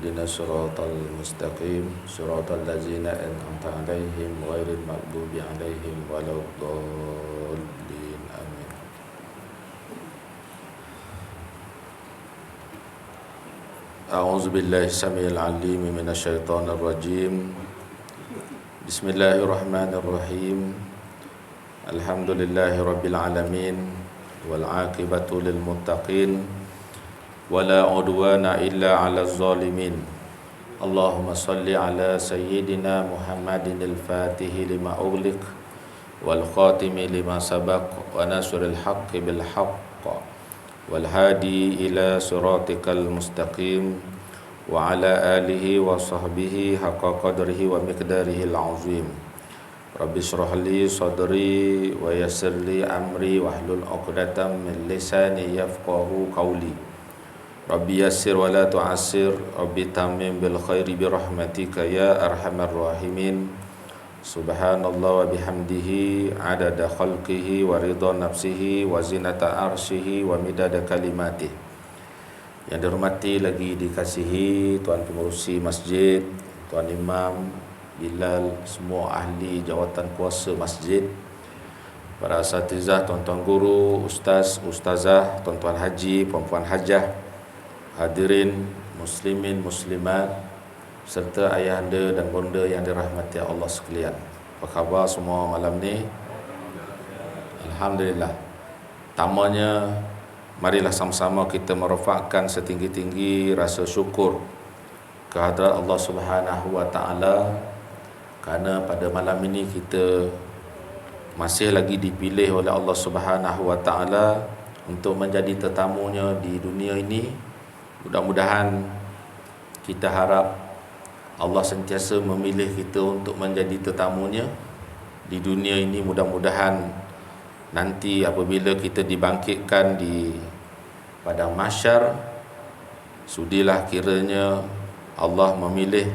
اهدنا الصراط المستقيم صراط الذين أنعمت عليهم غير المغضوب عليهم ولا الضالين آمين. أعوذ بالله السميع العليم من الشيطان الرجيم. بسم الله الرحمن الرحيم. الحمد لله رب العالمين والعاقبة للمتقين ولا عدوان إلا على الظالمين. اللهم صل على سيدنا محمد الفاتح لما أغلق والخاتم لما سبق وناصر الحق بالحق والهادي إلى صراطك المستقيم وعلى آله وصحبه حق قدره ومقداره العظيم. رب اشرح لي صدري ويسر لي أمري واحلل عقدة من لساني يفقهوا قولي. Rabbi yassir wa la tu'assir, Rabbi tamim bil khairi bi rahmatika ya arhamar rahimin. Subhanallah wa bihamdihi adada khalqihi wa ridha nafsihi wa zinata arshihi wa midada kalimatih. Yang dihormati lagi dikasihi Tuan Pengerusi Masjid, Tuan Imam, Bilal, semua ahli jawatan kuasa masjid, para asatizah, tuan-tuan guru, ustaz, ustazah, tuan-tuan haji, puan-puan hajah, hadirin muslimin muslimat serta ayahanda dan bonda yang dirahmati Allah sekalian. Apa khabar semua malam ni? Alhamdulillah. Tamanya marilah sama-sama kita merafakkan setinggi-tinggi rasa syukur kehadrat Allah Subhanahu wa taala kerana pada malam ini kita masih lagi dipilih oleh Allah Subhanahu wa taala untuk menjadi tetamunya di dunia ini. Mudah-mudahan kita harap Allah sentiasa memilih kita untuk menjadi tetamunya di dunia ini. Mudah-mudahan nanti apabila kita dibangkitkan di padang mahsyar, sudilah kiranya Allah memilih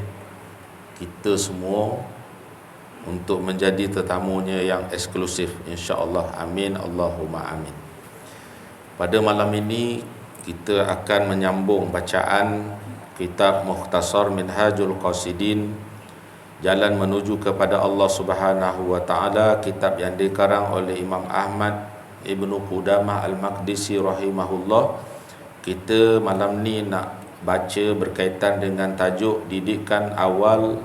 kita semua untuk menjadi tetamunya yang eksklusif, insya-Allah. Amin, Allahumma amin. Pada malam ini kita akan menyambung bacaan kitab Mukhtasar Minhajul Qasidin, Jalan Menuju kepada Allah Subhanahu wa taala, kitab yang dikarang oleh Imam Ahmad Ibnu Qudamah Al-Maqdisi rahimahullah. Kita malam ni nak baca berkaitan dengan tajuk didikan awal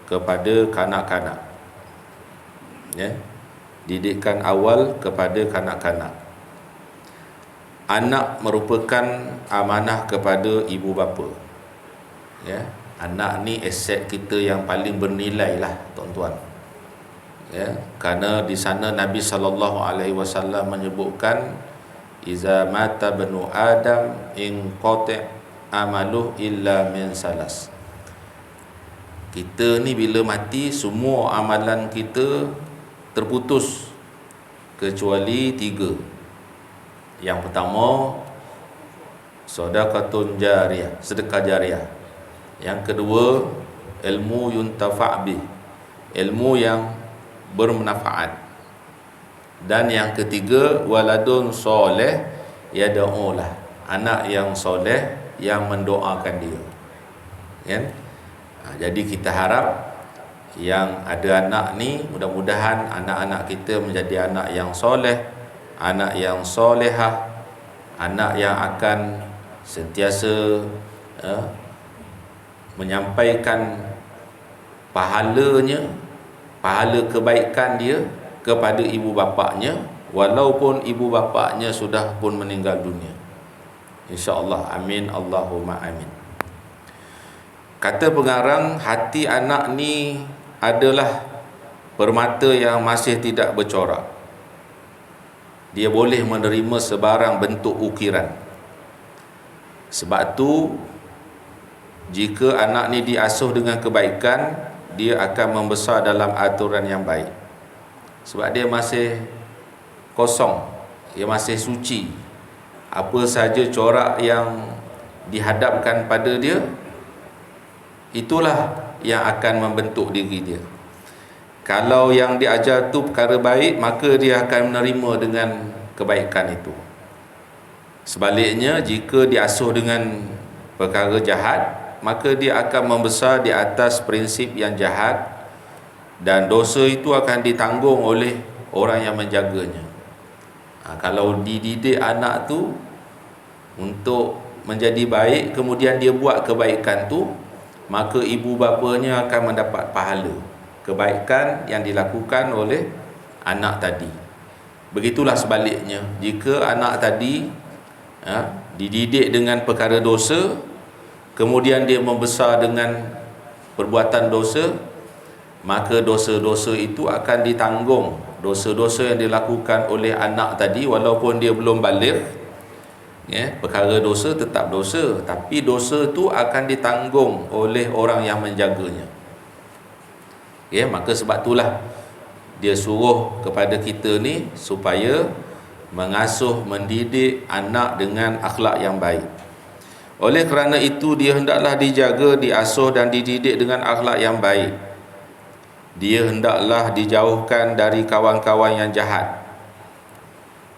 kepada kanak-kanak. Ya. Didikan awal kepada kanak-kanak. Anak merupakan amanah kepada ibu bapa. Ya, anak ni aset kita yang paling bernilai lah, tuan-tuan. Ya, kerana di sana Nabi SAW menyebutkan iza mata banu Adam in qati' amaluh illa min salas. Kita ni bila mati semua amalan kita terputus kecuali 3. Yang pertama, sedekatun jariyah, sedekah jariah. Yang kedua, ilmu yuntafa' bih, ilmu yang bermanfaat. Dan yang ketiga, waladun soleh yad'ulah, anak yang soleh yang mendoakan dia. Kan? Jadi kita harap yang ada anak ni, mudah-mudahan anak-anak kita menjadi anak yang soleh, anak yang solehah, anak yang akan sentiasa menyampaikan pahalanya, pahala kebaikan dia kepada ibu bapaknya, walaupun ibu bapaknya sudah pun meninggal dunia. InsyaAllah. Amin, Allahumma amin. Kata pengarang, hati anak ni adalah permata yang masih tidak bercorak. Dia boleh menerima sebarang bentuk ukiran. Sebab tu jika anak ni diasuh dengan kebaikan, dia akan membesar dalam aturan yang baik. Sebab dia masih kosong, dia masih suci. Apa saja corak yang dihadapkan pada dia, itulah yang akan membentuk diri dia. Kalau yang diajar tu perkara baik, maka dia akan menerima dengan kebaikan itu. Sebaliknya, jika diasuh dengan perkara jahat, maka dia akan membesar di atas prinsip yang jahat, dan dosa itu akan ditanggung oleh orang yang menjaganya. Kalau dididik anak tu untuk menjadi baik, kemudian dia buat kebaikan tu, maka ibu bapanya akan mendapat pahala kebaikan yang dilakukan oleh anak tadi. Begitulah sebaliknya, jika anak tadi dididik dengan perkara dosa, kemudian dia membesar dengan perbuatan dosa, maka dosa-dosa itu akan ditanggung. Dosa-dosa yang dilakukan oleh anak tadi, walaupun dia belum baligh, perkara dosa tetap dosa, tapi dosa tu akan ditanggung oleh orang yang menjaganya. Maka sebab itulah dia suruh kepada kita ni supaya mengasuh, mendidik anak dengan akhlak yang baik. Oleh kerana itu, dia hendaklah dijaga, diasuh dan dididik dengan akhlak yang baik. Dia hendaklah dijauhkan dari kawan-kawan yang jahat.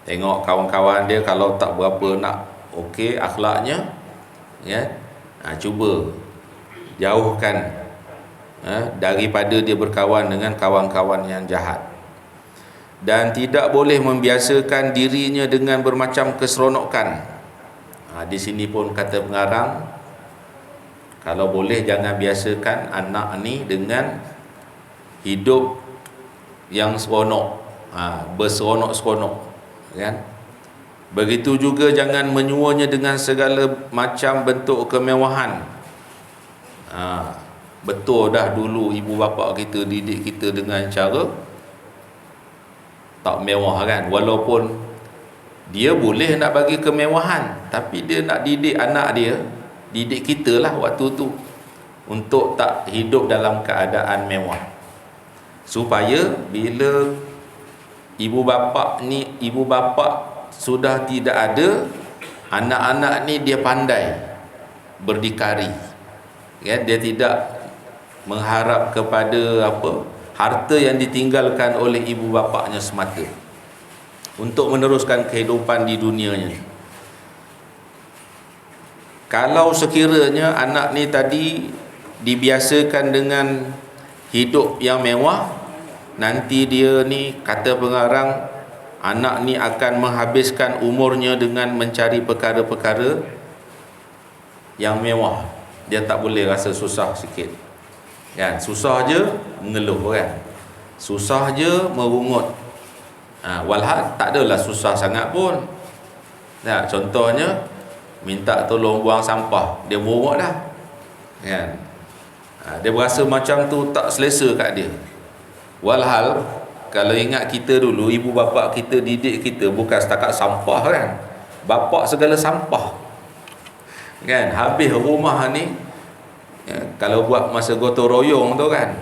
Tengok kawan-kawan dia kalau tak berapa nak okey akhlaknya, cuba jauhkan daripada dia berkawan dengan kawan-kawan yang jahat. Dan tidak boleh membiasakan dirinya dengan bermacam keseronokan. Di sini pun kata pengarang, kalau boleh jangan biasakan anak ni dengan hidup yang seronok, berseronok-seronok, kan? Begitu juga jangan menyuanya dengan segala macam bentuk kemewahan. Betul dah dulu ibu bapa kita didik kita dengan cara tak mewah, kan? Walaupun dia boleh nak bagi kemewahan, tapi dia nak didik anak dia, didik kita lah waktu tu, untuk tak hidup dalam keadaan mewah, supaya bila ibu bapa sudah tidak ada, anak-anak ni dia pandai berdikari, dia tidak mengharap kepada harta yang ditinggalkan oleh ibu bapanya semata untuk meneruskan kehidupan di dunianya. Kalau sekiranya anak ni tadi dibiasakan dengan hidup yang mewah, nanti dia ni, kata pengarang, anak ni akan menghabiskan umurnya dengan mencari perkara-perkara yang mewah. Dia tak boleh rasa susah sikit, kan? Susah je mengeluh, kan? Susah je merungut. Walhal tak adalah susah sangat pun. Contohnya minta tolong buang sampah, dia merungut dah, kan? Dia berasa macam tu tak selesa kat dia. Walhal kalau ingat kita dulu, ibu bapa kita didik kita bukan setakat sampah, kan? Bapak segala sampah, kan? Habis rumah ni, kalau buat masa gotong royong tu, kan,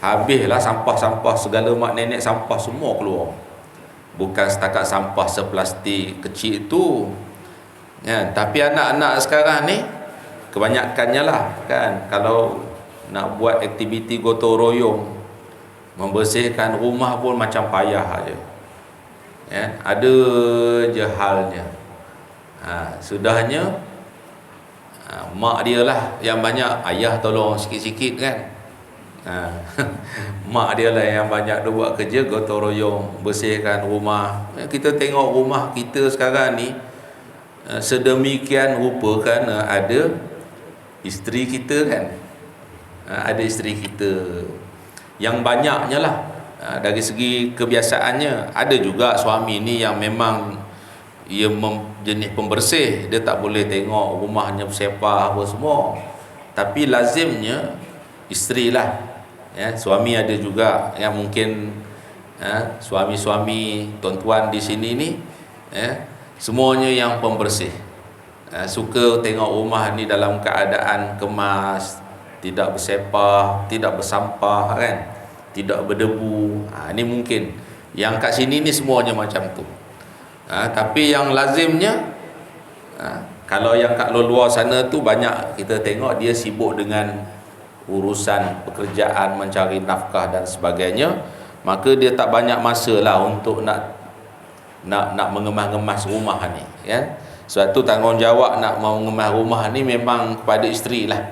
habislah sampah-sampah, segala mak nenek sampah semua keluar. Bukan setakat sampah seplastik kecil tu, kan? Tapi anak-anak sekarang ni kebanyakannya lah, kan, kalau nak buat aktiviti gotong royong, membersihkan rumah pun macam payah aja, ada je halnya. Sudahnya mak dia lah yang banyak, ayah tolong sikit-sikit, kan? Mak dia lah yang banyak dia buat kerja gotong royong, bersihkan rumah. Kita tengok rumah kita sekarang ni sedemikian rupa kerana ada isteri kita, kan? Ada isteri kita yang banyaknya lah, dari segi kebiasaannya. Ada juga suami ni yang memang ia jenis pembersih, dia tak boleh tengok rumahnya bersepah apa semua, tapi lazimnya isteri lah, suami ada juga yang mungkin suami-suami tuan-tuan di sini ni, semuanya yang pembersih, suka tengok rumah ni dalam keadaan kemas, tidak bersepah, tidak bersampah, kan, tidak berdebu. Ini mungkin yang kat sini ni semuanya macam tu. Tapi yang lazimnya, kalau yang kat luar sana tu banyak kita tengok dia sibuk dengan urusan pekerjaan, mencari nafkah dan sebagainya, maka dia tak banyak masa lah untuk nak mengemas-ngemas rumah ni, kan. Sebab tu tanggungjawab nak mengemas rumah ni memang kepada isteri lah,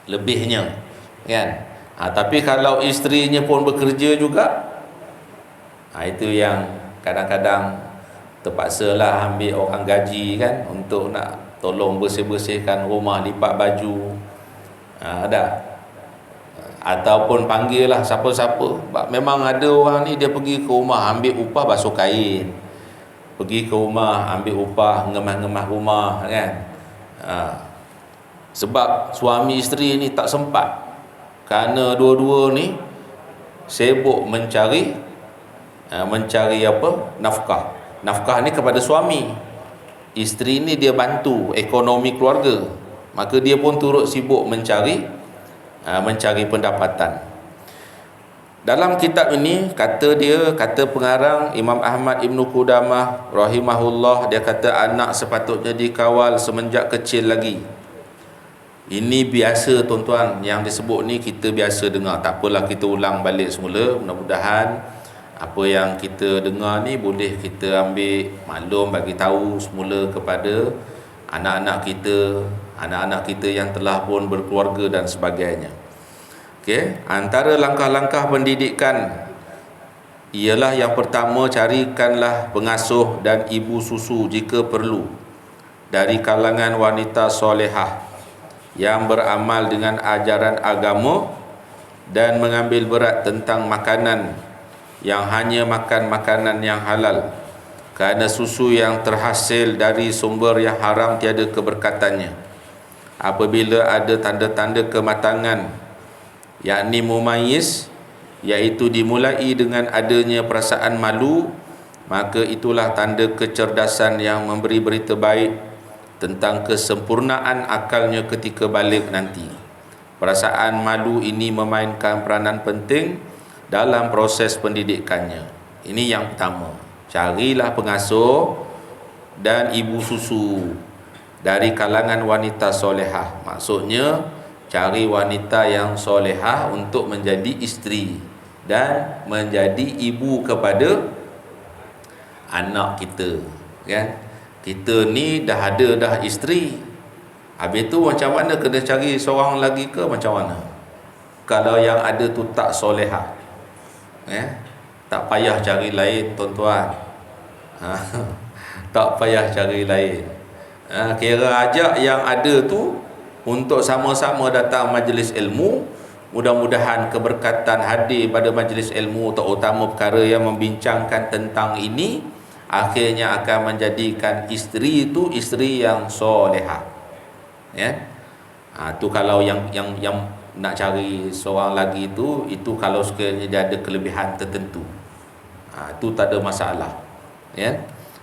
lebihnya, kan? Tapi kalau isterinya pun bekerja juga, itu yang kadang-kadang terpaksalah ambil orang gaji kan untuk nak tolong bersih-bersihkan rumah, lipat baju, ada. Ataupun panggil lah siapa-siapa. Memang ada orang ni dia pergi ke rumah ambil upah basuh kain, pergi ke rumah ambil upah ngemah-ngemah rumah, kan? Sebab suami isteri ni tak sempat, kerana dua-dua ni sibuk mencari apa? Nafkah ni kepada suami. Isteri ni dia bantu ekonomi keluarga, maka dia pun turut sibuk mencari pendapatan. Dalam kitab ini kata pengarang Imam Ahmad Ibn Qudamah rahimahullah, dia kata anak sepatutnya dikawal semenjak kecil lagi. Ini biasa tuan-tuan, yang disebut ni kita biasa dengar. Tak apalah, kita ulang balik semula. Mudah-mudahan apa yang kita dengar ni boleh kita ambil maklum, bagi tahu semula kepada anak-anak kita yang telah pun berkeluarga dan sebagainya. Okey, antara langkah-langkah pendidikan ialah yang pertama, carikanlah pengasuh dan ibu susu jika perlu dari kalangan wanita solehah yang beramal dengan ajaran agama dan mengambil berat tentang makanan, yang hanya makan makanan yang halal, kerana susu yang terhasil dari sumber yang haram tiada keberkatannya. Apabila ada tanda-tanda kematangan, yakni mumayyiz, iaitu dimulai dengan adanya perasaan malu, maka itulah tanda kecerdasan yang memberi berita baik tentang kesempurnaan akalnya ketika balik nanti. Perasaan malu ini memainkan peranan penting dalam proses pendidikannya. Ini yang pertama. Carilah pengasuh dan ibu susu dari kalangan wanita solehah. Maksudnya cari wanita yang solehah untuk menjadi isteri dan menjadi ibu kepada anak kita, kan? Kita ni dah ada isteri, habis tu macam mana kena cari seorang lagi ke macam mana? Kalau yang ada tu tak solehah, tak payah cari lain tuan-tuan. Tak payah cari lain. Kira ajak yang ada tu untuk sama-sama datang majlis ilmu. Mudah-mudahan keberkatan hadir pada majlis ilmu, terutama perkara yang membincangkan tentang ini, akhirnya akan menjadikan isteri itu isteri yang solehah. Tu kalau yang nak cari seorang lagi itu kalau sekiranya dia ada kelebihan tertentu, tu tak ada masalah,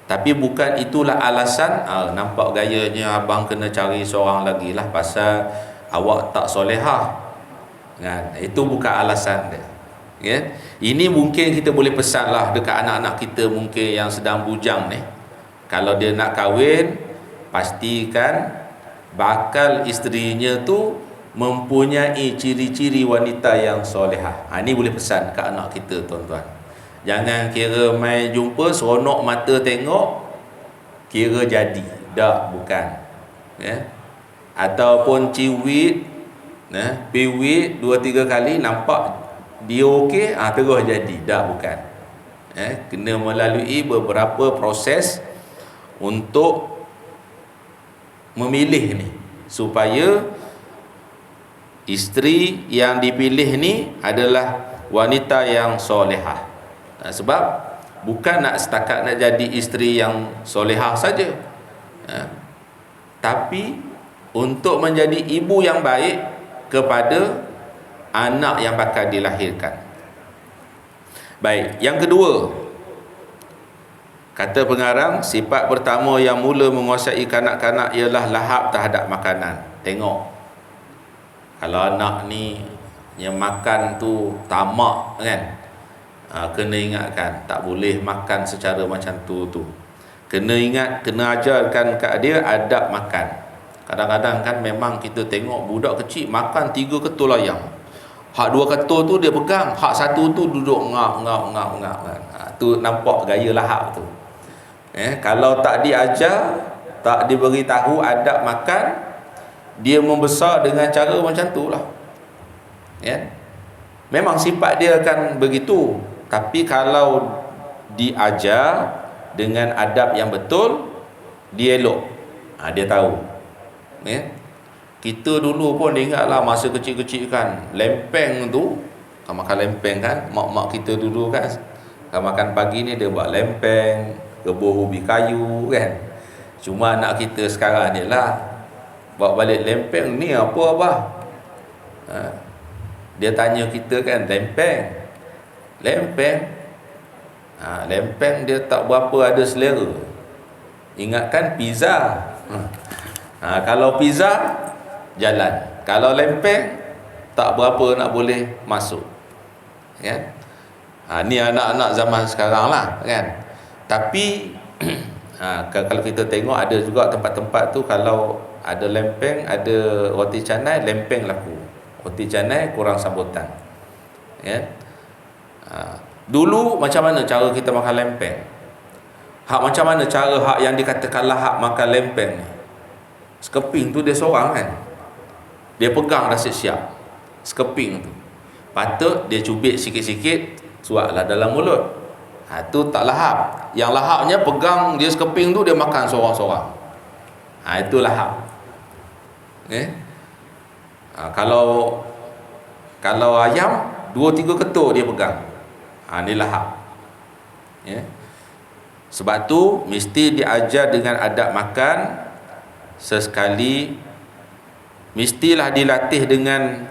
Tapi bukan itulah alasan nampak gayanya abang kena cari seorang lagi lah pasal awak tak solehah, kan? Itu bukan alasan dia. Ini mungkin kita boleh pesan lah dekat anak-anak kita mungkin yang sedang bujang ni. Kalau dia nak kahwin, pastikan bakal isterinya tu mempunyai ciri-ciri wanita yang solehah. Ini boleh pesan ke anak kita tuan-tuan. Jangan kira main jumpa seronok mata tengok kira jadi. Dah, bukan. Ataupun ciwit, piwit 2-3 kali nampak dia okey, terus jadi. Dah, bukan. Kena melalui beberapa proses untuk memilih ni, supaya isteri yang dipilih ni adalah wanita yang solehah. Sebab bukan nak setakat nak jadi isteri yang solehah saja, tapi untuk menjadi ibu yang baik kepada anak yang bakal dilahirkan. Baik, yang kedua, kata pengarang, sifat pertama yang mula menguasai kanak-kanak ialah lahap terhadap makanan. Tengok, kalau anak ni yang makan tu tamak, kan? Kena ingatkan, tak boleh makan secara macam tu. Kena ingat, kena ajarkan kat dia adab makan. Kadang-kadang kan memang kita tengok budak kecil makan 3 ketul ayam. Hak 2 ketul tu dia pegang, hak 1 tu duduk ngap. Tu nampak gaya lahap tu. Kalau tak diajar, tak diberi tahu adab makan, dia membesar dengan cara macam tu lah, ya. Memang sifat dia akan begitu, tapi kalau diajar dengan adab yang betul, dia elok. Dia tahu, ya. Kita dulu pun ingatlah masa kecil-kecil kan, lempeng tu, makan lempeng kan, mak-mak kita dulu kan, makan pagi ni dia buat lempeng, rebus ubi kayu kan. Cuma anak kita sekarang ni lah, bawa balik lempeng ni apa abah? Dia tanya kita kan, lempeng. Lempeng dia tak berapa ada selera. Ingatkan pizza. Kalau pizza jalan, kalau lempeng tak berapa nak boleh masuk, ya. Ni anak-anak zaman sekarang lah kan. Tapi kalau kita tengok ada juga tempat-tempat tu, kalau ada lempeng, ada roti canai, lempeng laku, roti canai kurang sambutan, ya. Dulu macam mana cara kita makan lempeng? Macam mana cara yang dikatakanlah hak makan lempeng ni? Sekeping tu dia seorang kan, dia pegang dah siap sekeping tu, patut dia cubit sikit-sikit, suaplah dalam mulut. Tu tak lahap. Yang lahapnya pegang dia sekeping tu, dia makan seorang-seorang. Itu lahap. Kalau ayam 2-3 ketul dia pegang. Ni lahap. Sebab tu mesti diajar dengan adab makan. Sesekali mestilah dilatih dengan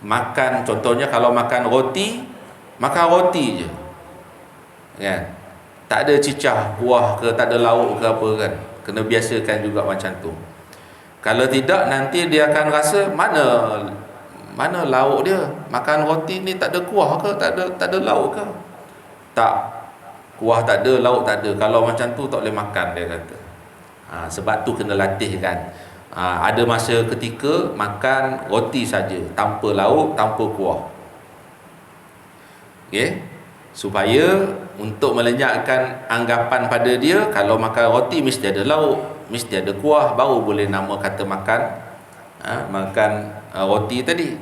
makan. Contohnya kalau makan roti je, kan? Tak ada cicah kuah ke, tak ada lauk ke apa kan. Kena biasakan juga macam tu. Kalau tidak, nanti dia akan rasa mana lauk dia. Makan roti ni tak ada kuah ke, tak ada lauk ke? Tak, kuah tak ada, lauk tak ada. Kalau macam tu tak boleh makan, dia kata. Sebab tu kena latih kan. Ada masa ketika makan roti saja, tanpa lauk, tanpa kuah, supaya untuk melenyapkan anggapan pada dia kalau makan roti mesti ada lauk, mesti ada kuah, baru boleh nama kata makan roti tadi.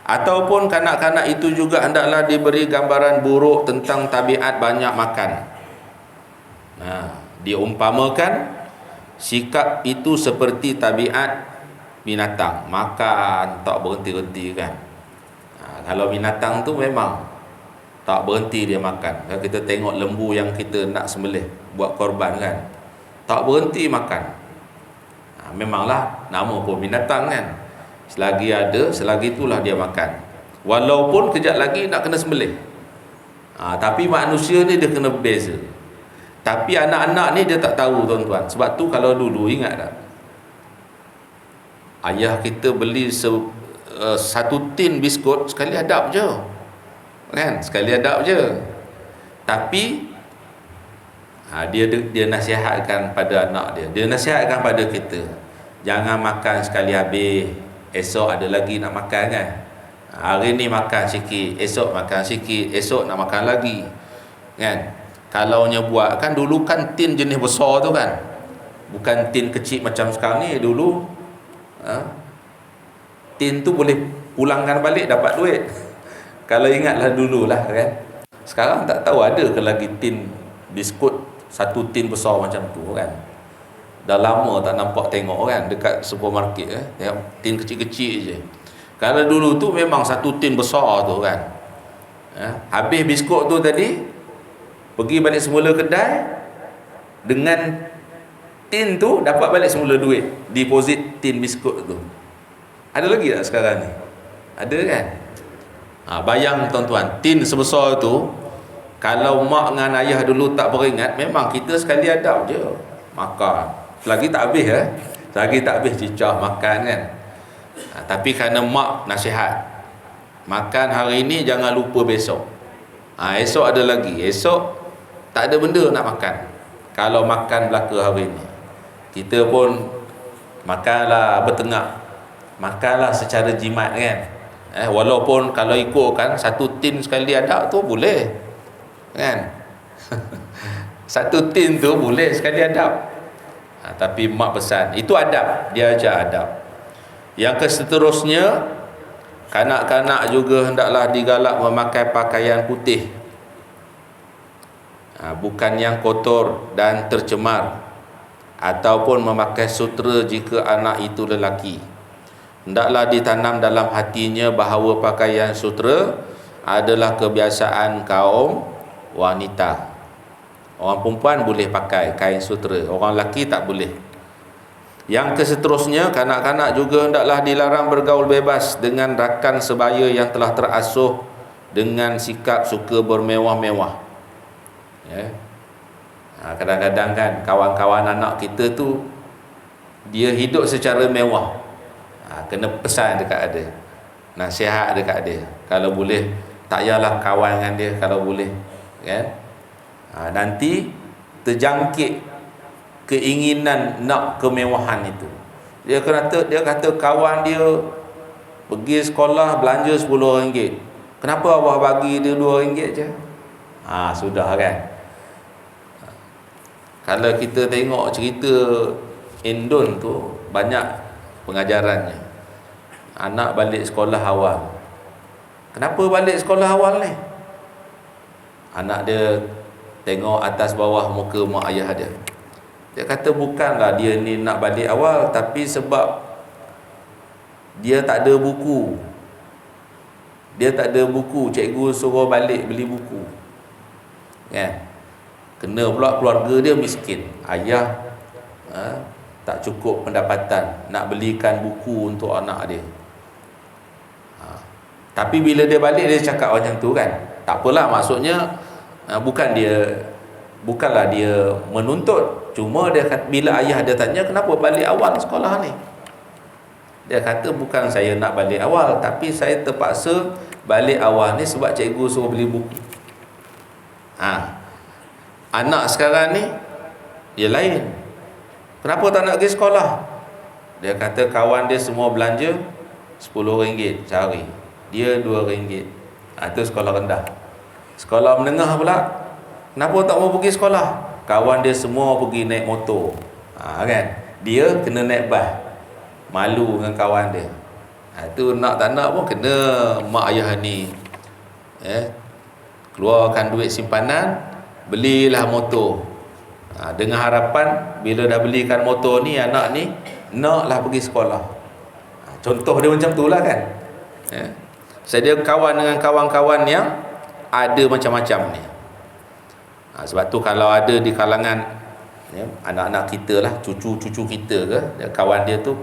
Ataupun kanak-kanak itu juga hendaklah diberi gambaran buruk tentang tabiat banyak makan. Diumpamakan sikap itu seperti tabiat binatang, makan tak berhenti-henti kan. Kalau binatang tu memang tak berhenti dia makan. Kalau kita tengok lembu yang kita nak sembelih buat korban kan, tak berhenti makan. Memanglah nama pun binatang kan. Selagi itulah dia makan. Walaupun kejap lagi nak kena sembelih. Tapi manusia ni dia kena berbeza. Tapi anak-anak ni dia tak tahu, tuan-tuan. Sebab tu kalau dulu, ingat tak, ayah kita beli satu tin biskut, sekali adab je kan, sekali adab je. Tapi dia nasihatkan pada anak dia nasihatkan pada kita, jangan makan sekali habis, esok ada lagi nak makan kan. Hari ni makan sikit, esok makan sikit, esok nak makan lagi kan. Kalau buat kan, dulu kan tin jenis besar tu kan, bukan tin kecil macam sekarang ni. Dulu tin tu boleh pulangkan balik, dapat duit. Kalau ingatlah dululah kan. Sekarang tak tahu ada ke lagi tin biskut satu tin besar macam tu kan. Dah lama tak nampak tengok kan dekat supermarket tin kecil-kecil je. Kalau dulu tu memang satu tin besar tu kan. Habis biskut tu tadi, pergi balik semula kedai, dengan tin tu dapat balik semula duit, deposit tin biskut tu. Ada lagi tak sekarang ni? Ada kan? Bayang tuan-tuan, tin sebesar tu, kalau mak dengan ayah dulu tak beringat, memang kita sekali adab je makan. Selagi tak habis selagi tak habis cicah makan kan. Tapi kerana mak nasihat, makan hari ni jangan lupa besok. Esok ada lagi, esok tak ada benda nak makan. Kalau makan belaka hari ni, kita pun makanlah bertengah, makanlah secara jimat kan. Walaupun kalau ikutkan satu tin sekali adab tu boleh kan. Satu tin tu boleh sekali adab. Tapi mak pesan, itu adab, dia ajar adab. Yang seterusnya, kanak-kanak juga hendaklah digalak memakai pakaian putih, bukan yang kotor dan tercemar, ataupun memakai sutera jika anak itu lelaki. Hendaklah ditanam dalam hatinya bahawa pakaian sutera adalah kebiasaan kaum wanita. Orang perempuan boleh pakai kain sutera, orang lelaki tak boleh. Yang seterusnya, kanak-kanak juga hendaklah dilarang bergaul bebas dengan rakan sebaya yang telah terasuh dengan sikap suka bermewah-mewah. Kadang-kadang kan kawan-kawan anak kita tu dia hidup secara mewah. Kena pesan dekat dia, nasihat dekat dia, kalau boleh tak payahlah kawan dengan dia kalau boleh, kan? Nanti terjangkit keinginan nak kemewahan itu. Dia kata kawan dia pergi sekolah belanja RM10. Kenapa abah bagi dia RM2 je? Sudah kan. Kalau kita tengok cerita Indon tu, banyak pengajarannya. Anak balik sekolah awal. Kenapa balik sekolah awal ni? Anak dia tengok atas bawah muka mak ayah dia. Dia kata bukanlah dia ni nak balik awal, tapi sebab dia tak ada buku. Dia tak ada buku, cikgu suruh balik beli buku. Kan? Kena pula keluarga dia miskin. Ayah tak cukup pendapatan nak belikan buku untuk anak dia. Tapi bila dia balik, dia cakap macam tu kan. Tak apalah, maksudnya bukanlah dia menuntut. Cuma dia kata, bila ayah dia tanya kenapa balik awal sekolah ni, dia kata bukan saya nak balik awal, tapi saya terpaksa balik awal ni sebab cikgu suruh beli buku. Anak sekarang ni dia lain. Kenapa tak nak pergi sekolah? Dia kata kawan dia semua belanja RM10 sehari, dia RM2. Itu sekolah rendah. Sekolah menengah pula, kenapa tak mau pergi sekolah? Kawan dia semua pergi naik motor, kan? Dia kena naik bas, malu dengan kawan dia. Itu nak tak nak pun kena mak ayah ni keluarkan duit simpanan, belilah motor, dengan harapan bila dah belikan motor ni, anak ni naklah pergi sekolah. Contoh dia macam tu lah kan. Saya kawan dengan kawan-kawan yang ada macam-macam ni. Sebab tu kalau ada di kalangan anak-anak kita lah, cucu-cucu kita ke, kawan dia tu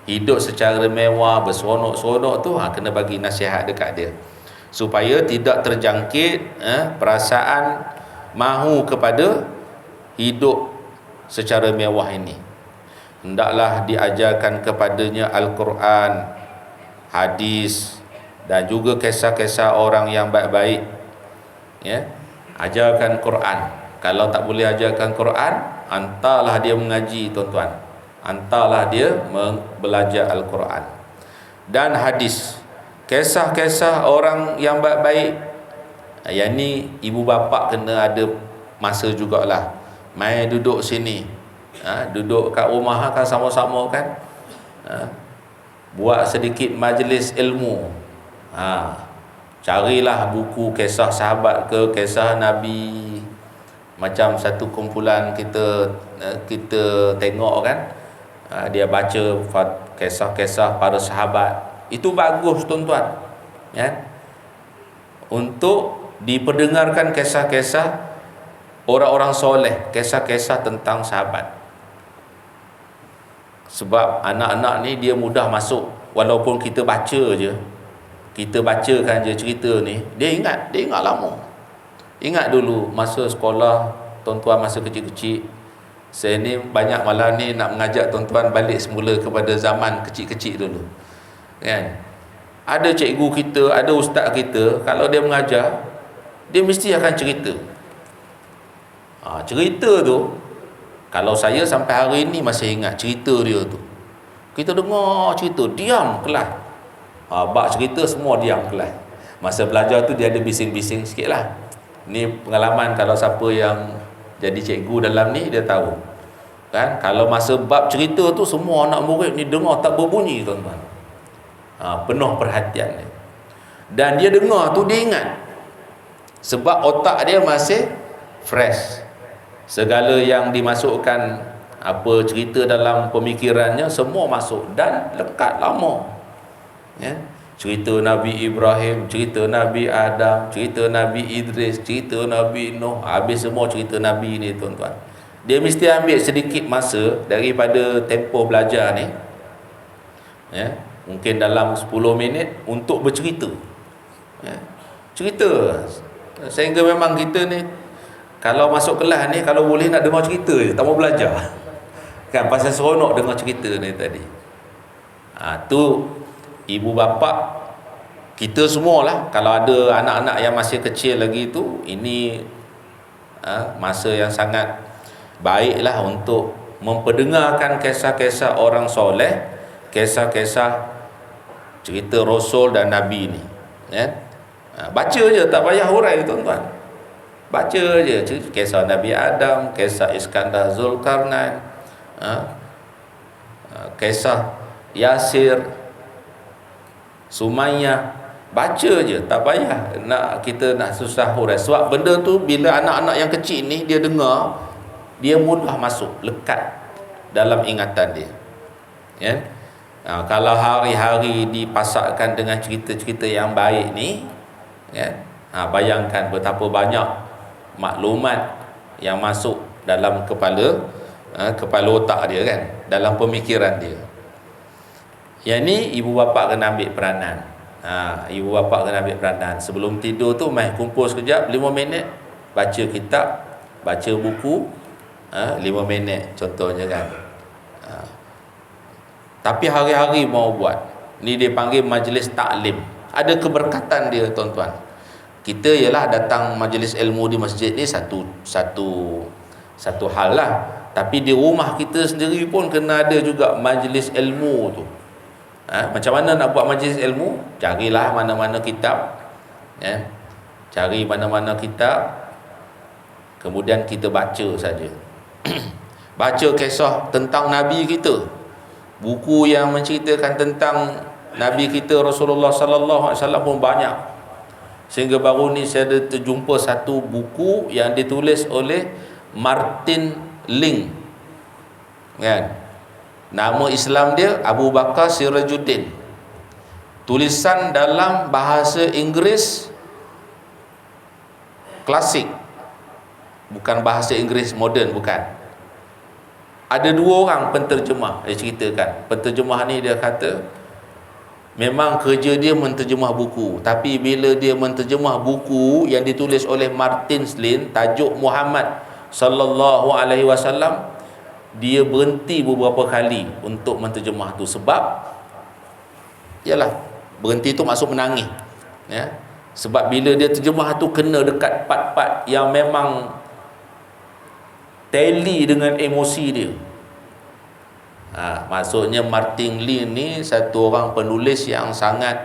hidup secara mewah, berseronok-seronok tu, kena bagi nasihat dekat dia supaya tidak terjangkit perasaan mahu kepada hidup secara mewah ini. Hendaklah diajarkan kepadanya Al-Quran, hadis, dan juga kisah-kisah orang yang baik-baik. Ajarkan Quran. Kalau tak boleh ajarkan Quran, hantarlah dia mengaji, tuan-tuan. Hantarlah dia belajar Al-Quran dan hadis, kisah-kisah orang yang baik-baik. Yang ni ibu bapa kena ada masa jugalah, mai duduk sini, duduk kat rumah kan, sama-sama kan, buat sedikit majlis ilmu. Carilah buku kisah sahabat ke, kisah Nabi, macam satu kumpulan kita tengok kan, dia baca kisah-kisah para sahabat. Itu bagus, tuan-tuan, untuk diperdengarkan kisah-kisah orang-orang soleh, kisah-kisah tentang sahabat. Sebab anak-anak ni dia mudah masuk. Walaupun kita baca je, kita bacakan je cerita ni, dia ingat lama. Ingat dulu masa sekolah, tuan-tuan masa kecil-kecil. Saya ni banyak malam ni nak mengajak tuan-tuan balik semula kepada zaman kecil-kecil dulu, kan? Ada cikgu kita, ada ustaz kita, kalau dia mengajar, dia mesti akan cerita. Cerita tu, kalau saya sampai hari ni masih ingat cerita dia tu. Kita dengar cerita, diam kelas. Bak cerita semua diam kelas. Masa belajar tu dia ada bising-bising sikit lah. Ni pengalaman kalau siapa yang jadi cikgu dalam ni, dia tahu. Kan kalau masa bab cerita tu semua anak murid ni dengar tak berbunyi tuan-tuan. Penuh perhatian dia. Dan dia dengar tu dia ingat. Sebab otak dia masih fresh. Segala yang dimasukkan apa cerita dalam pemikirannya semua masuk dan lekat lama. Ya. Cerita Nabi Ibrahim, cerita Nabi Adam, cerita Nabi Idris, cerita Nabi Nuh, habis semua cerita Nabi ni tuan-tuan. Dia mesti ambil sedikit masa daripada tempoh belajar ni, ya, mungkin dalam 10 minit untuk bercerita, ya, cerita. Sehingga memang kita ni kalau masuk kelas ni, kalau boleh nak dengar cerita je, tak mau belajar kan, pasal seronok dengar cerita ni tadi. Tu ibu bapa kita semualah, kalau ada anak-anak yang masih kecil lagi tu, ini masa yang sangat baiklah untuk memperdengarkan kisah-kisah orang soleh, kisah-kisah cerita Rasul dan Nabi ni, ya. Baca je, tak payah hurai tuan-tuan. Baca je kisah Nabi Adam, kisah Iskandar Zulkarnain, kisah Yasir, Sumayyah. Baca je, tak payah kita nak susah hurai. Sebab benda tu bila anak-anak yang kecil ni dia dengar, dia mudah masuk, lekat dalam ingatan dia, ya. Kalau hari-hari dipasakkan dengan cerita-cerita yang baik ni, ya, bayangkan betapa banyak maklumat yang masuk dalam kepala otak dia kan, dalam pemikiran dia. Yang ni ibu bapa kena ambil peranan. Ibu bapa kena ambil peranan. Sebelum tidur tu mai kumpul sekejap 5 minit, baca kitab, baca buku, 5 minit contohnya kan. Tapi hari-hari mau buat. Ni dia panggil majlis taklim. Ada keberkatan dia tuan-tuan. Kita ialah datang majlis ilmu di masjid ni satu hal lah. Tapi di rumah kita sendiri pun kena ada juga majlis ilmu tu. Macam mana nak buat majlis ilmu? Carilah mana-mana kitab, ya. Cari mana-mana kitab, kemudian kita baca saja. Baca kisah tentang Nabi kita, buku yang menceritakan tentang Nabi kita Rasulullah sallallahu alaihi wasallam pun banyak. Sehingga baru ni saya ada terjumpa satu buku yang ditulis oleh Martin Link, kan. Nama Islam dia Abu Bakar Sirajuddin. Tulisan dalam bahasa Inggeris klasik, bukan bahasa Inggeris moden, bukan. Ada 2 orang penterjemah. Dia ceritakan, penterjemah ni dia kata memang kerja dia menterjemah buku, tapi bila dia menterjemah buku yang ditulis oleh Martin Link, tajuk Muhammad sallallahu alaihi wasallam, dia berhenti beberapa kali untuk menterjemah tu. Sebab yalah, berhenti tu maksud menangis, ya. Sebab bila dia terjemah tu kena dekat part-part yang memang tally dengan emosi dia. Maksudnya Martin Lin ni satu orang penulis yang sangat,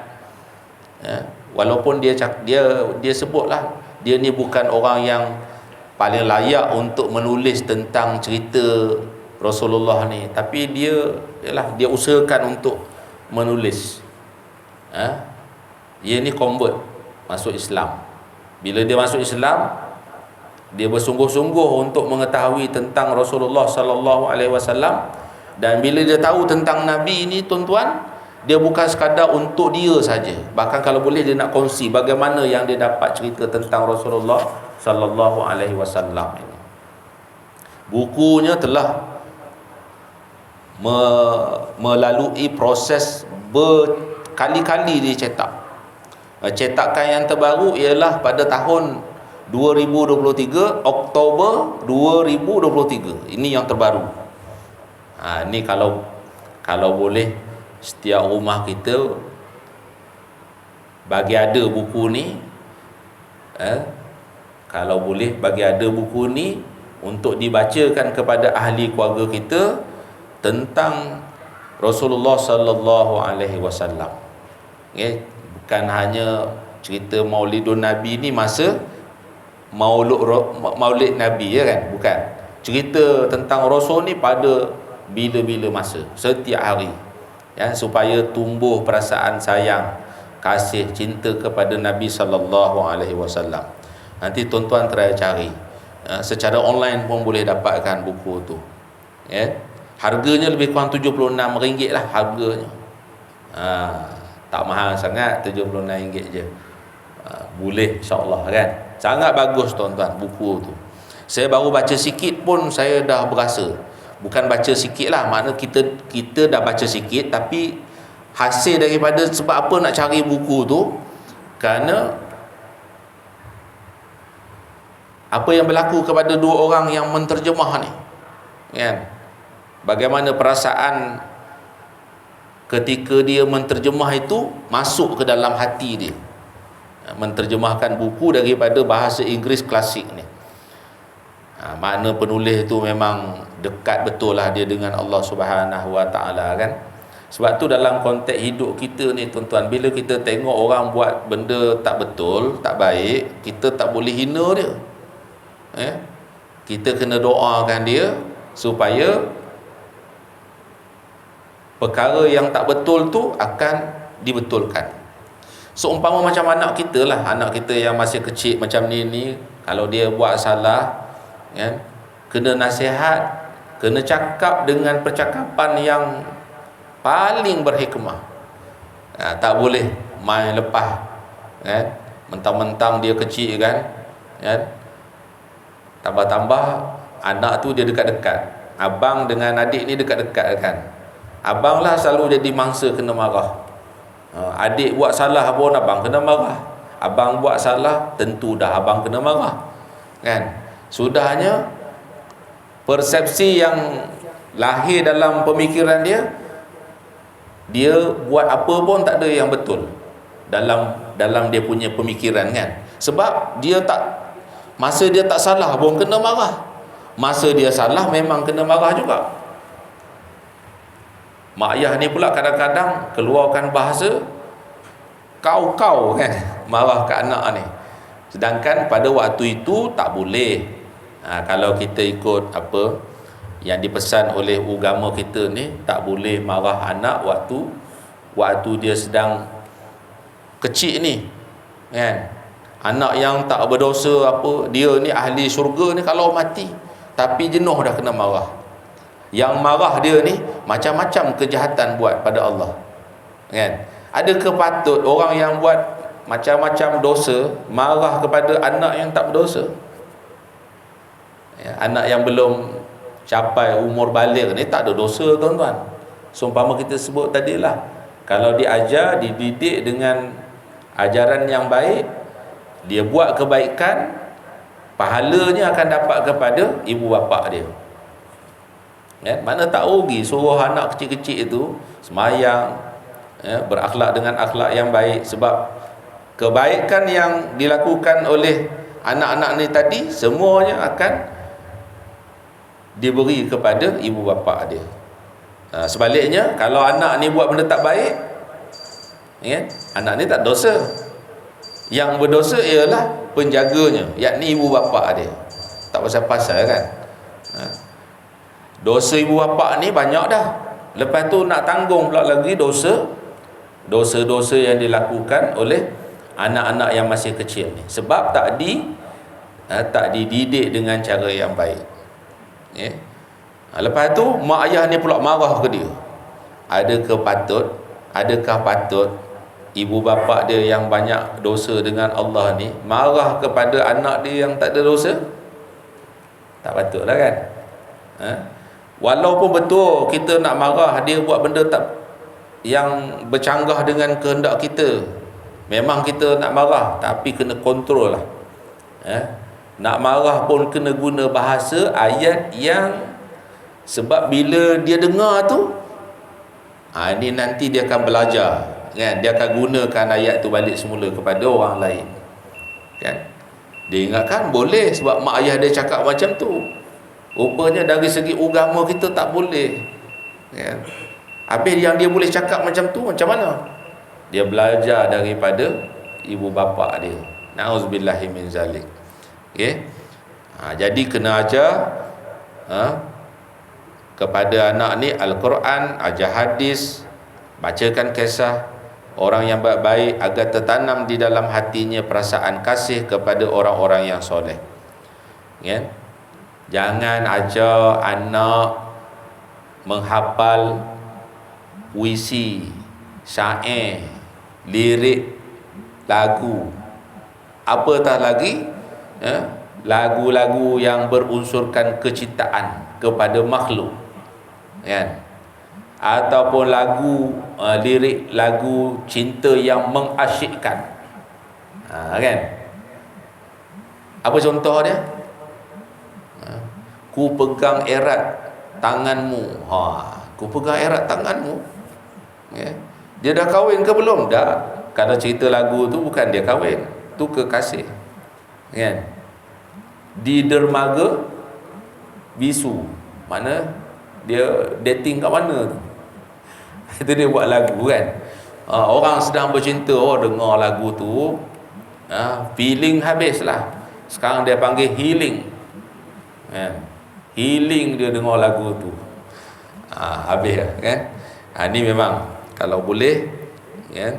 ya, walaupun dia sebutlah dia ni bukan orang yang paling layak untuk menulis tentang cerita Rasulullah ni, tapi dia usahakan untuk menulis. Dia ni convert, masuk Islam. Bila dia masuk Islam, dia bersungguh-sungguh untuk mengetahui tentang Rasulullah sallallahu alaihi wasallam. Dan bila dia tahu tentang Nabi ini tuan-tuan, dia bukan sekadar untuk dia saja, bahkan kalau boleh dia nak kongsi bagaimana yang dia dapat cerita tentang Rasulullah sallallahu alaihi wasallam ini. Bukunya telah melalui proses berkali-kali dicetak. Cetakan yang terbaru ialah pada tahun 2023, Oktober 2023. Ini yang terbaru. Ini kalau boleh setiap rumah kita bagi ada buku ni, kalau boleh bagi ada buku ni untuk dibacakan kepada ahli keluarga kita tentang Rasulullah sallallahu alaihi wasallam. Bukan hanya cerita Maulidun Nabi ni masa Maulid Nabi, ya kan? Bukan. cerita tentang Rasul ni pada bila-bila masa, setiap hari, ya, supaya tumbuh perasaan sayang, kasih, cinta kepada Nabi sallallahu alaihi wasallam. Nanti tuan-tuan try cari, secara online pun boleh dapatkan buku tu, ya. Harganya lebih kurang RM76 lah harganya. Tak mahal sangat, RM76 je. Boleh insya-Allah kan. Sangat bagus tuan-tuan buku tu. Saya baru baca sikit pun saya dah berasa. Bukan baca sikit lah, makna kita dah baca sikit, tapi hasil daripada sebab apa nak cari buku tu, kerana apa yang berlaku kepada dua orang yang menterjemah ni, kan? Bagaimana perasaan ketika dia menterjemah itu masuk ke dalam hati dia, menterjemahkan buku daripada bahasa Inggeris klasik ni. Makna penulis itu memang dekat betul lah dia dengan Allah Subhanahu Wa Taala, kan. Sebab tu dalam konteks hidup kita ni tuan-tuan, bila kita tengok orang buat benda tak betul, tak baik, kita tak boleh hina dia, kita kena doakan dia supaya perkara yang tak betul tu akan dibetulkan. Seumpama macam anak kita lah, anak kita yang masih kecil macam ni, kalau dia buat salah, kan, kena nasihat, kena cakap dengan percakapan yang paling berhikmah. Tak boleh main lepas, kan, mentang-mentang dia kecil, kan, tambah-tambah anak tu dia dekat-dekat, abang dengan adik ni dekat-dekat, kan. Abang lah selalu jadi mangsa kena marah. Adik buat salah pun abang kena marah. Abang buat salah, tentu dah abang kena marah, kan. Sudahnya persepsi yang lahir dalam pemikiran dia buat apa pun tak ada yang betul dalam dia punya pemikiran, kan. Sebab dia tak, masa dia tak salah pun kena marah, masa dia salah memang kena marah juga. Mak ayah ni pula kadang-kadang keluarkan bahasa kau-kau, kan, marah ke anak ni. Sedangkan pada waktu itu tak boleh. Kalau kita ikut apa yang dipesan oleh agama kita ni, tak boleh marah anak waktu dia sedang kecil ni, kan. Anak yang tak berdosa apa, dia ni ahli syurga ni, kalau mati tapi jenuh dah kena marah. Yang marah dia ni macam-macam kejahatan buat pada Allah, kan. Adakah patut orang yang buat macam-macam dosa marah kepada anak yang tak berdosa? Anak yang belum capai umur baligh ni tak ada dosa, tuan-tuan. Seumpama kita sebut tadilah, kalau diajar, dididik dengan ajaran yang baik, dia buat kebaikan, pahalanya akan dapat kepada ibu bapa dia, kan. Mana tak rugi suruh anak kecil-kecil itu semayang, berakhlak dengan akhlak yang baik. Sebab kebaikan yang dilakukan oleh anak-anak ni tadi semuanya akan diberi kepada ibu bapa dia. Sebaliknya, kalau anak ni buat benda tak baik, ya, anak ni tak dosa. Yang berdosa ialah penjaganya, yakni ibu bapa dia. Tak pasal-pasal, kan. Dosa ibu bapa ni banyak dah. Lepas tu nak tanggung pula lagi dosa-dosa yang dilakukan oleh anak-anak yang masih kecil ni, sebab tak dididik dengan cara yang baik. Lepas tu mak ayah ni pula marah ke dia. Adakah patut ibu bapa dia yang banyak dosa dengan Allah ni marah kepada anak dia yang tak ada dosa? Tak patutlah, kan. Walaupun betul kita nak marah dia buat benda yang bercanggah dengan kehendak kita, memang kita nak marah, tapi kena kontrol lah. Nak marah pun kena guna bahasa ayat yang, sebab bila dia dengar tu, ini nanti dia akan belajar, kan. Dia akan gunakan ayat tu balik semula kepada orang lain, kan. Dia ingatkan boleh sebab mak ayah dia cakap macam tu. Rupanya dari segi agama kita tak boleh, kan. Habis yang dia boleh cakap macam tu, macam mana? Dia belajar daripada ibu bapa dia. Na'udzubillahi min zalik. Okay? Jadi kena ajar kepada anak ni Al-Quran, ajar hadis, bacakan kisah orang yang baik agar tertanam di dalam hatinya perasaan kasih kepada orang-orang yang soleh. Ya? Jangan ajar anak menghafal puisi, syair, lirik, lagu, apatah lagi lagu-lagu yang berunsurkan kecintaan kepada makhluk, kan? Ataupun lagu lirik lagu cinta yang mengasyikkan, kan? Apa contoh dia? Ku pegang erat tanganmu. Ku pegang erat tanganmu. Ya. Dia dah kahwin ke belum? Dah. Kalau cerita lagu tu bukan dia kahwin, tu kekasih, kan? Di dermaga bisu, mana dia dating kat mana tu? Itu dia buat lagu, kan? Orang sedang bercinta, dengar lagu tu, feeling habislah. Sekarang dia panggil healing, kan? Healing dia dengar lagu tu, habis lah, kan? Ni memang kalau boleh, kan,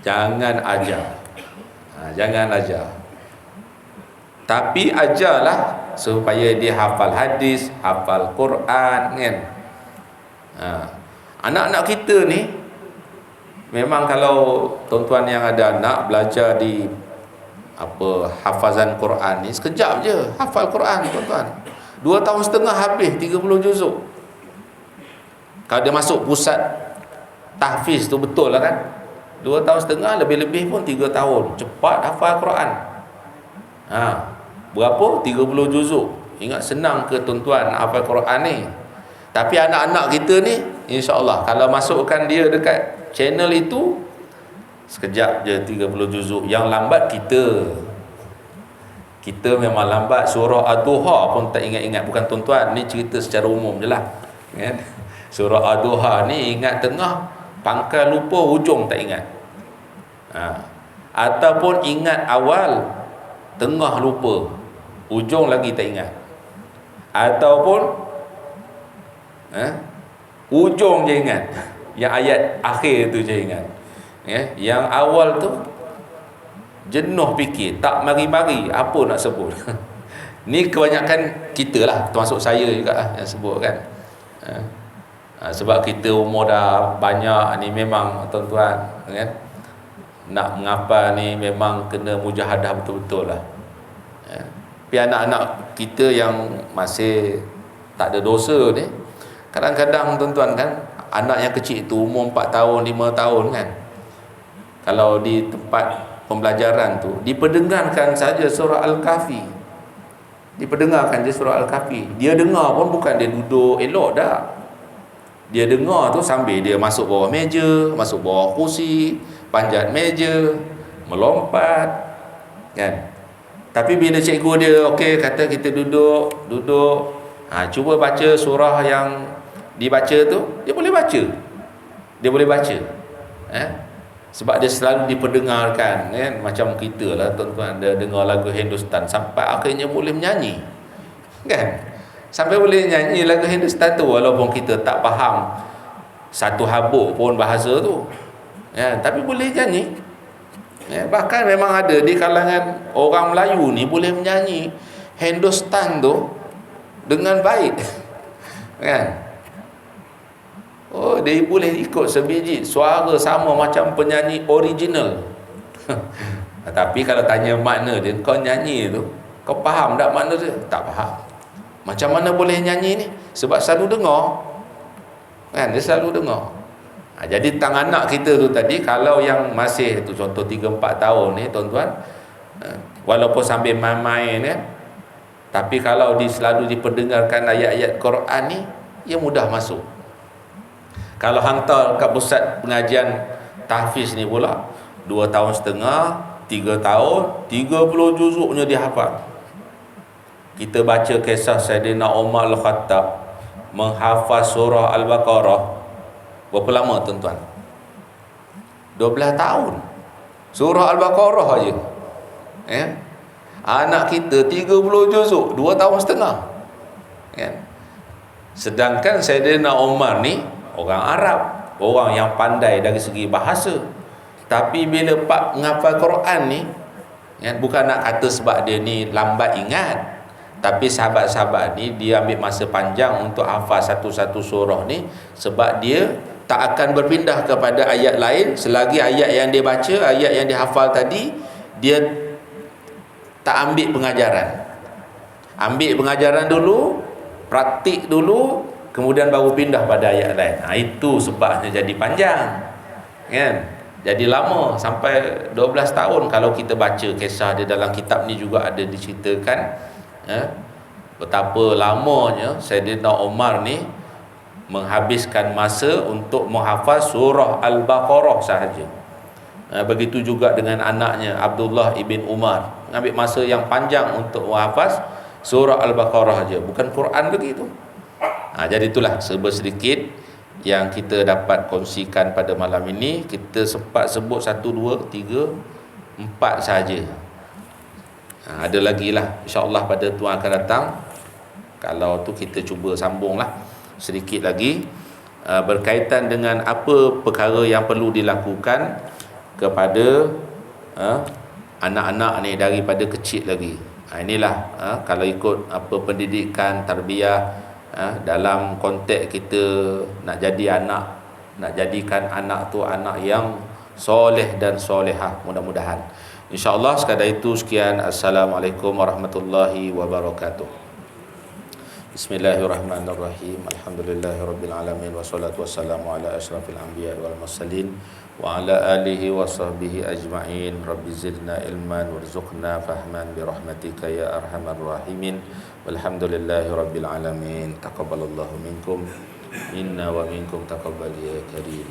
jangan ajar, jangan ajar, tapi ajarlah supaya dia hafal hadis, hafal Quran, kan? Anak-anak kita ni memang, kalau tuan-tuan yang ada anak belajar di hafazan Quran ni, sekejap je hafal Quran, tuan-tuan. 2 tahun setengah habis 30 juzuk. Kalau dia masuk pusat tahfiz tu, betul lah, kan? 2 tahun setengah, lebih-lebih pun 3 tahun. Cepat hafal Quran. Berapa? 30 juzuk. Ingat, senang ke tuan-tuan hafal Quran ni? Tapi anak-anak kita ni, insya-Allah kalau masukkan dia dekat channel itu, sekejap je 30 juzuk. Yang lambat kita memang lambat. Surah Ad-Duha pun tak ingat-ingat. Bukan tuan-tuan, ni cerita secara umum je lah, kan? Surah Ad-Duha ni ingat tengah, pangkal lupa, hujung tak ingat. Ataupun ingat awal, tengah lupa, hujung lagi tak ingat. Ataupun ujung je ingat, yang ayat akhir tu je ingat, ya? Yang awal tu jenuh fikir, tak mari-mari apa nak sebut. Ni kebanyakan kita lah, termasuk saya juga lah yang sebut, kan? Sebab kita umur dah banyak ni, memang tuan-tuan, kan, nak menghafal ni memang kena mujahadah betul-betul lah. Tapi anak-anak kita yang masih tak ada dosa ni, kadang-kadang tuan-tuan, kan, anak yang kecil tu umur 4 tahun, 5 tahun, kan, kalau di tempat pembelajaran tu diperdengarkan saja surah Al-Kahfi, diperdengarkan je surah Al-Kahfi, dia dengar pun bukan dia duduk elok dah. Dia dengar tu sambil dia masuk bawah meja, masuk bawah kursi, panjat meja, melompat, kan? Tapi bila cikgu dia okey, kata kita duduk, cuba baca surah yang dibaca tu, dia boleh baca. Sebab dia selalu diperdengarkan, kan? Macam kita lah, tuan-tuan, dia dengar lagu Hindustan sampai akhirnya boleh menyanyi, kan? Sampai boleh nyanyi lagu Hindustan tu, walaupun kita tak faham satu habuk pun bahasa tu, ya, tapi boleh nyanyi, ya. Bahkan memang ada di kalangan orang Melayu ni boleh menyanyi Hindustan tu dengan baik, kan? Dia boleh ikut sebiji, suara sama macam penyanyi original. Tapi kalau tanya makna dia, kau nyanyi tu, kau faham tak makna dia? Tak faham. Macam mana boleh nyanyi ni? Sebab selalu dengar, kan? Dia selalu dengar. Jadi tang anak kita tu tadi, kalau yang masih tu contoh 3-4 tahun ni, tuan-tuan, walaupun sambil main-main, kan, tapi kalau selalu diperdengarkan ayat-ayat Quran ni, ia mudah masuk. Kalau hantar kat pusat pengajian tahfiz ni pula, 2 tahun setengah, 3 tahun, 30 juzuknya dihafal. Kita baca kisah Sayyidina Umar Al-Khattab menghafaz surah Al-Baqarah, berapa lama, tuan-tuan? 12 tahun. Surah Al-Baqarah aja. Anak kita 30 juzuk, 2 tahun setengah. kan? Sedangkan Sayyidina Umar ni orang Arab, orang yang pandai dari segi bahasa. Tapi bila pak menghafal Quran ni, kan, bukan nak kata sebab dia ni lambat ingat, tapi sahabat-sahabat ni dia ambil masa panjang untuk hafal satu-satu surah ni sebab dia tak akan berpindah kepada ayat lain selagi ayat yang dia baca, ayat yang dia hafal tadi dia tak ambil pengajaran. Ambil pengajaran dulu, praktik dulu, kemudian baru pindah pada ayat lain. Itu sebabnya jadi panjang, kan? Jadi lama, sampai 12 tahun. Kalau kita baca kisah dia dalam kitab ni juga ada diceritakan, betapa lamanya Sayyidina Umar ni menghabiskan masa untuk menghafal surah Al-Baqarah sahaja. Begitu juga dengan anaknya Abdullah ibn Umar, mengambil masa yang panjang untuk menghafaz surah Al-Baqarah saja, bukan Quran begitu. Jadi itulah serba sedikit yang kita dapat kongsikan pada malam ini. Kita sempat sebut 1, 2, 3, 4 saja. Ada lagi lah, insya-Allah pada tuan akan datang. Kalau tu kita cuba sambunglah sedikit lagi berkaitan dengan apa perkara yang perlu dilakukan kepada anak-anak ni daripada kecil lagi. Inilah kalau ikut apa pendidikan tarbiyah, dalam konteks kita nak jadi anak, nak jadikan anak tu anak yang soleh dan solehah, mudah-mudahan. InsyaAllah sekadar itu sekian. Assalamualaikum warahmatullahi wabarakatuh. Bismillahirrahmanirrahim. Alhamdulillahirabbil alamin wassalatu wassalamu ala asyrafil anbiya wal mursalin wa ala alihi wa sahbihi ajma'in. Rabbi zidna ilman warzuqna fahman bi rahmatika ya arhamar rahimin. Walhamdulillahirabbil alamin. Taqabbalallahu minkum inna wa minkum taqabbal ya karim.